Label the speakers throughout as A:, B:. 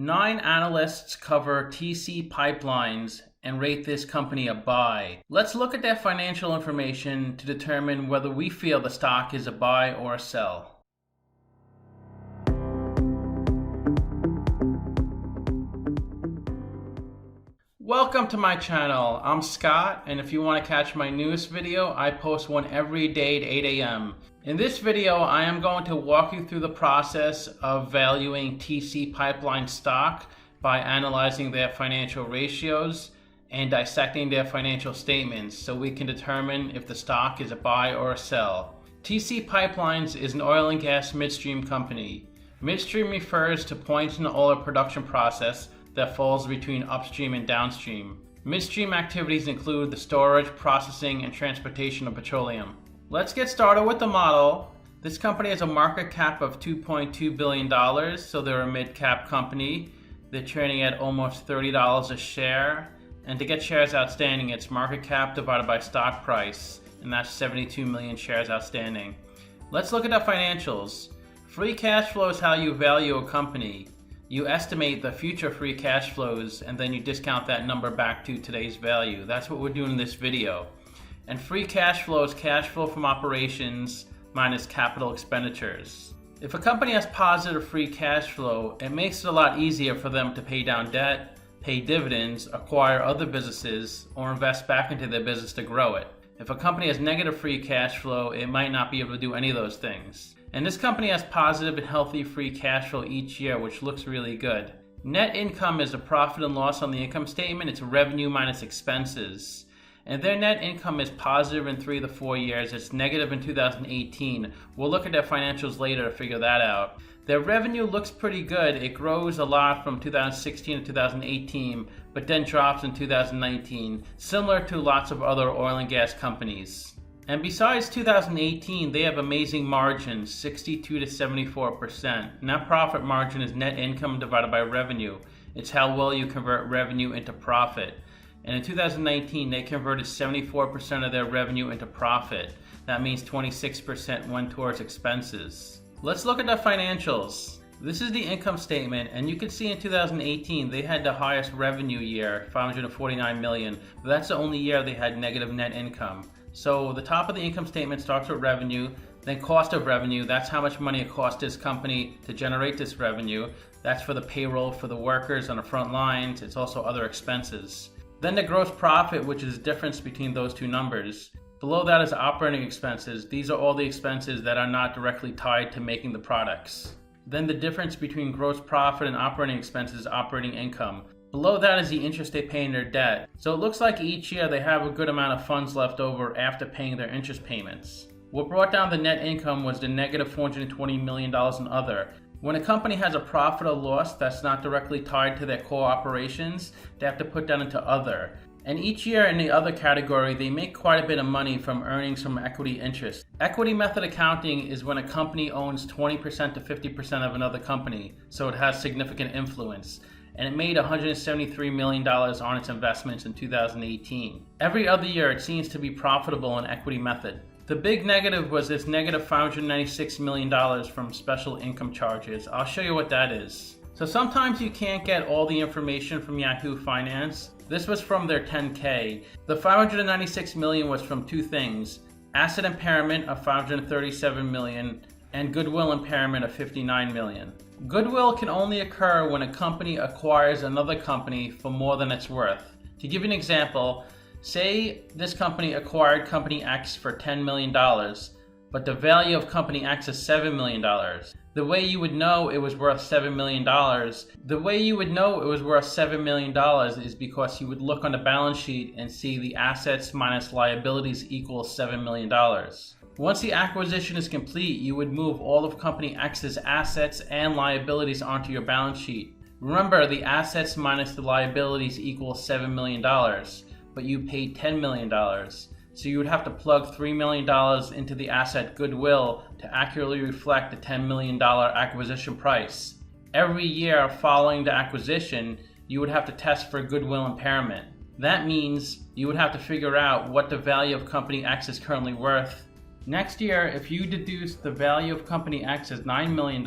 A: 9 analysts cover TC PipeLines and rate this company a buy. Let's look at their financial information to determine whether we feel the stock is a buy or a sell. Welcome to my channel. I'm Scott, and if you want to catch my newest video, I post one every day at 8 a.m. In this video, I am going to walk you through the process of valuing TC Pipeline stock by analyzing their financial ratios and dissecting their financial statements so we can determine if the stock is a buy or a sell. TC Pipelines is an oil and gas midstream company. Midstream refers to points in the oil production process that falls between upstream and downstream. Midstream activities include the storage, processing, and transportation of petroleum. Let's get started with the model. This company has a market cap of $2.2 billion, so they're a mid-cap company. They're trading at almost $30 a share. And to get shares outstanding, it's market cap divided by stock price, and that's 72 million shares outstanding. Let's look at the financials. Free cash flow is how you value a company. You estimate the future free cash flows and then you discount that number back to today's value. That's what we're doing in this video. And free cash flow is cash flow from operations minus capital expenditures. If a company has positive free cash flow, it makes it a lot easier for them to pay down debt, pay dividends, acquire other businesses, or invest back into their business to grow it. If a company has negative free cash flow, it might not be able to do any of those things. And this company has positive and healthy free cash flow each year, which looks really good. Net income is a profit and loss on the income statement. It's revenue minus expenses. And their net income is positive in 3 to 4 years. It's negative in 2018. We'll look at their financials later to figure that out. Their revenue looks pretty good. It grows a lot from 2016 to 2018, but then drops in 2019, similar to lots of other oil and gas companies. And besides 2018, they have amazing margins, 62 to 74%. Net profit margin is net income divided by revenue. It's how well you convert revenue into profit. And in 2019, they converted 74% of their revenue into profit. That means 26% went towards expenses. Let's look at the financials. This is the income statement, and you can see in 2018, they had the highest revenue year, $549 million. But that's the only year they had negative net income. So the top of the income statement starts with revenue, then cost of revenue. That's how much money it cost this company to generate this revenue. That's for the payroll for the workers on the front lines. It's also other expenses. Then the gross profit, which is the difference between those two numbers. Below that is operating expenses. These are all the expenses that are not directly tied to making the products. Then the difference between gross profit and operating expenses is operating income. Below that is the interest they pay in their debt. So it looks like each year they have a good amount of funds left over after paying their interest payments. What brought down the net income was the negative $420 million in other. When a company has a profit or loss that's not directly tied to their core operations, they have to put that into other. And each year in the other category, they make quite a bit of money from earnings from equity interest. Equity method accounting is when a company owns 20% to 50% of another company, so it has significant influence. And it made $173 million on its investments in 2018. Every other year, it seems to be profitable in equity method. The big negative was this negative $596 million from special income charges. I'll show you what that is. So sometimes you can't get all the information from Yahoo Finance. This was from their 10K. The $596 million was from two things: asset impairment of $537 million and goodwill impairment of $59 million. Goodwill can only occur when a company acquires another company for more than it's worth. To give you an example, say this company acquired company X for $10 million, but the value of company X is $7 million. The way you would know it was worth $7 million, is because you would look on the balance sheet and see the assets minus liabilities equals $7 million. Once the acquisition is complete, you would move all of company X's assets and liabilities onto your balance sheet. Remember, the assets minus the liabilities equals $7 million, but you paid $10 million. So you would have to plug $3 million into the asset goodwill to accurately reflect the $10 million acquisition price. Every year following the acquisition, you would have to test for goodwill impairment. That means you would have to figure out what the value of company X is currently worth. Next year, if you deduce the value of company X as $9 million,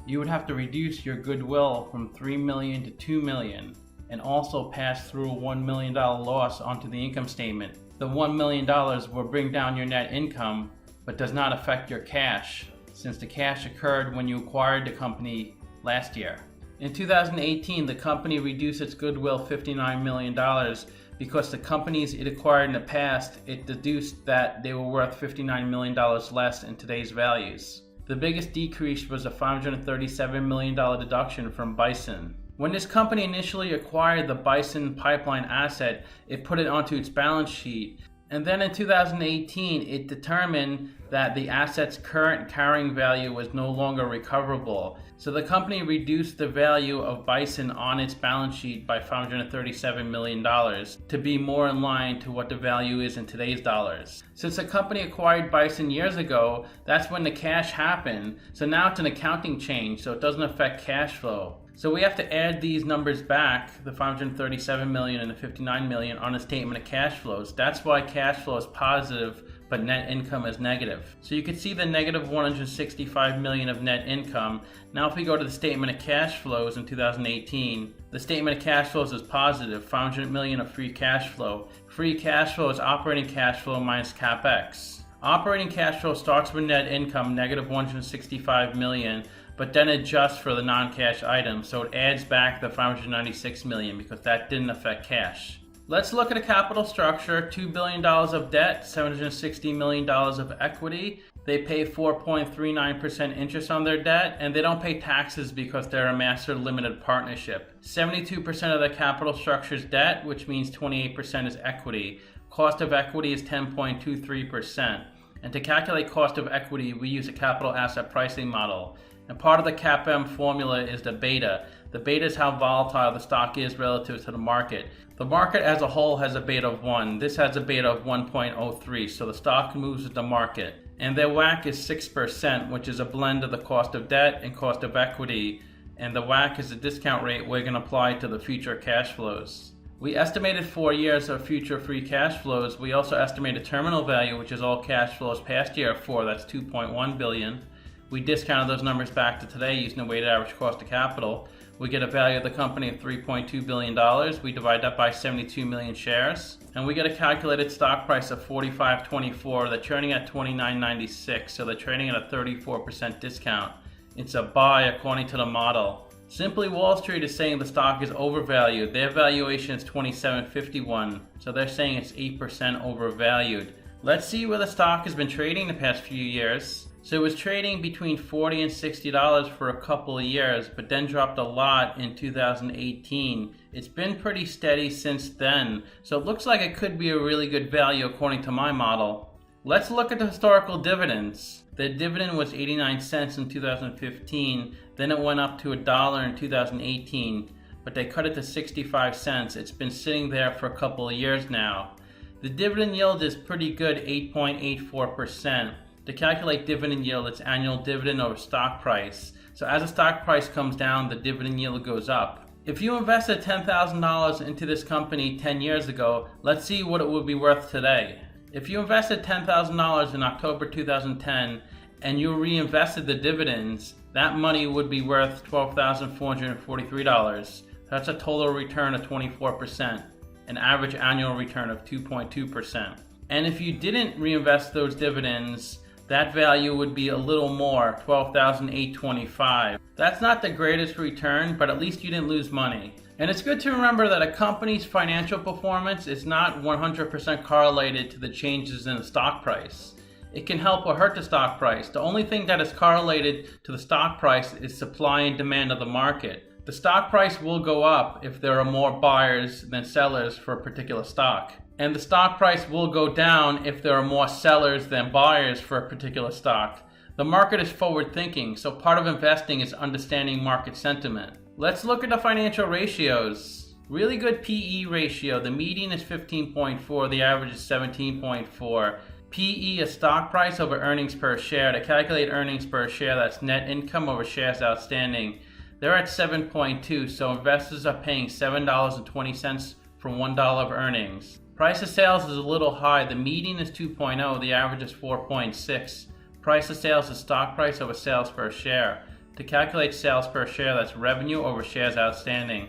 A: you would have to reduce your goodwill from $3 million to $2 million and also pass through a $1 million loss onto the income statement. The $1 million will bring down your net income but does not affect your cash, since the cash occurred when you acquired the company last year. In 2018, the company reduced its goodwill $59 million because the companies it acquired in the past, it deduced that they were worth $59 million less in today's values. The biggest decrease was a $537 million deduction from Bison. When this company initially acquired the Bison pipeline asset, it put it onto its balance sheet. And then in 2018, it determined that the asset's current carrying value was no longer recoverable. So the company reduced the value of Bison on its balance sheet by $537 million to be more in line to what the value is in today's dollars. Since the company acquired Bison years ago, that's when the cash happened. So now it's an accounting change, so it doesn't affect cash flow. So we have to add these numbers back, the $537 million and the $59 million, on a statement of cash flows. That's why cash flow is positive, but net income is negative. So you can see the negative $165 million of net income. Now if we go to the statement of cash flows in 2018, the statement of cash flows is positive, $500 million of free cash flow. Free cash flow is operating cash flow minus CapEx. Operating cash flow starts with net income, negative $165 million, but then adjusts for the non-cash items, so it adds back the $596 million because that didn't affect cash. Let's look at a capital structure. $2 billion of debt, $760 million of equity. They pay 4.39% interest on their debt, and they don't pay taxes because they're a master limited partnership. 72% of the capital structure is debt, which means 28% is equity. Cost of equity is 10.23%. And to calculate cost of equity, we use a capital asset pricing model. And part of the CAPM formula is the beta. The beta is how volatile the stock is relative to the market. The market as a whole has a beta of 1. This has a beta of 1.03, so the stock moves with the market. And their WACC is 6%, which is a blend of the cost of debt and cost of equity. And the WACC is a discount rate we're going to apply to the future cash flows. We estimated 4 years of future free cash flows. We also estimated terminal value, which is all cash flows past year 4, that's $2.1 billion. We discounted those numbers back to today using the weighted average cost of capital. We get a value of the company of $3.2 billion. We divide that by 72 million shares. And we get a calculated stock price of $45.24. They're trading at $29.96, so they're trading at a 34% discount. It's a buy according to the model. Simply Wall Street is saying the stock is overvalued. Their valuation is $27.51, so they're saying it's 8% overvalued. Let's see where the stock has been trading the past few years. So it was trading between $40 and $60 for a couple of years, but then dropped a lot in 2018. It's been pretty steady since then, so it looks like it could be a really good value according to my model. Let's look at the historical dividends. The dividend was 89 cents in 2015, then it went up to $1 in 2018, but they cut it to 65 cents. It's been sitting there for a couple of years now. The dividend yield is pretty good, 8.84%. To calculate dividend yield, it's annual dividend over stock price. So as the stock price comes down, the dividend yield goes up. If you invested $10,000 into this company 10 years ago, let's see what it would be worth today. If you invested $10,000 in October 2010 and you reinvested the dividends, that money would be worth $12,443. That's a total return of 24%, an average annual return of 2.2%. And if you didn't reinvest those dividends, that value would be a little more, $12,825. That's not the greatest return, but at least you didn't lose money. And it's good to remember that a company's financial performance is not 100% correlated to the changes in the stock price. It can help or hurt the stock price. The only thing that is correlated to the stock price is supply and demand of the market. The stock price will go up if there are more buyers than sellers for a particular stock. And the stock price will go down if there are more sellers than buyers for a particular stock. The market is forward thinking, so part of investing is understanding market sentiment. Let's look at the financial ratios. Really good PE ratio. The median is 15.4, the average is 17.4. PE is stock price over earnings per share. To calculate earnings per share, that's net income over shares outstanding. They're at 7.2, so investors are paying $7.20 for $1 of earnings. Price of sales is a little high. The median is 2.0, the average is 4.6. Price of sales is stock price over sales per share. To calculate sales per share, that's revenue over shares outstanding.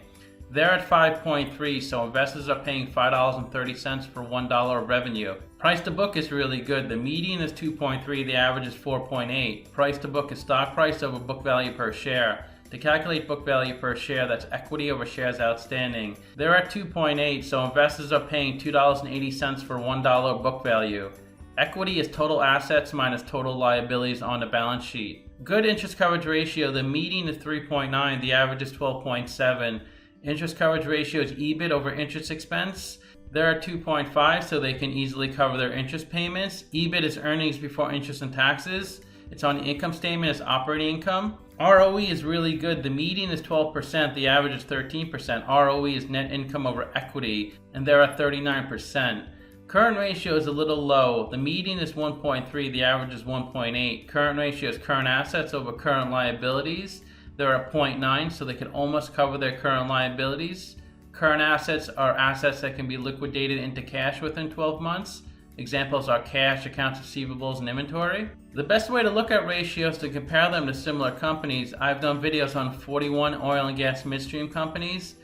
A: They're at 5.3, so investors are paying $5.30 for $1 of revenue. Price to book is really good. The median is 2.3, the average is 4.8. Price to book is stock price over book value per share. To calculate book value per share, that's equity over shares outstanding. They're at 2.8, so investors are paying $2.80 for $1 book value. Equity is total assets minus total liabilities on the balance sheet. Good interest coverage ratio, the median is 3.9, the average is 12.7. Interest coverage ratio is EBIT over interest expense. They're at 2.5, so they can easily cover their interest payments. EBIT is earnings before interest and taxes. It's on the income statement as operating income. ROE is really good. The median is 12%, the average is 13%. ROE is net income over equity, and they're at 39%. Current ratio is a little low. The median is 1.3, the average is 1.8. Current ratio is current assets over current liabilities. They're at 0.9, so they can almost cover their current liabilities. Current assets are assets that can be liquidated into cash within 12 months. Examples are cash, accounts receivables, and inventory. The best way to look at ratios to compare them to similar companies, I've done videos on 41 oil and gas midstream companies,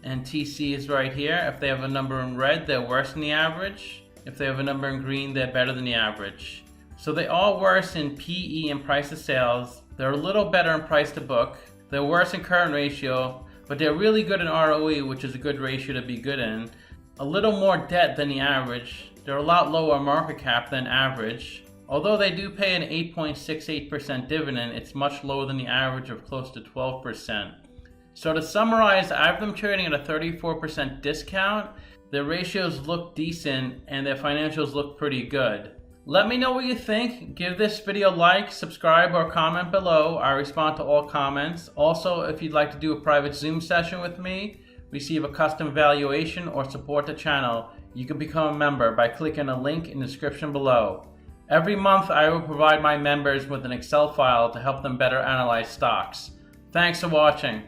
A: and TC is right here. If they have a number in red, they're worse than the average. If they have a number in green, they're better than the average. So they all worse in PE and price to sales. They're a little better in price to book. They're worse in current ratio, but they're really good in ROE, which is a good ratio to be good in. A little more debt than the average. They're a lot lower market cap than average. Although they do pay an 8.68% dividend, it's much lower than the average of close to 12%. So to summarize, I have them trading at a 34% discount. Their ratios look decent and their financials look pretty good. Let me know what you think. Give this video a like, subscribe, or comment below. I respond to all comments. Also, if you'd like to do a private Zoom session with me, receive a custom valuation, or support the channel, you can become a member by clicking a link in the description below. Every month, I will provide my members with an Excel file to help them better analyze stocks. Thanks for watching.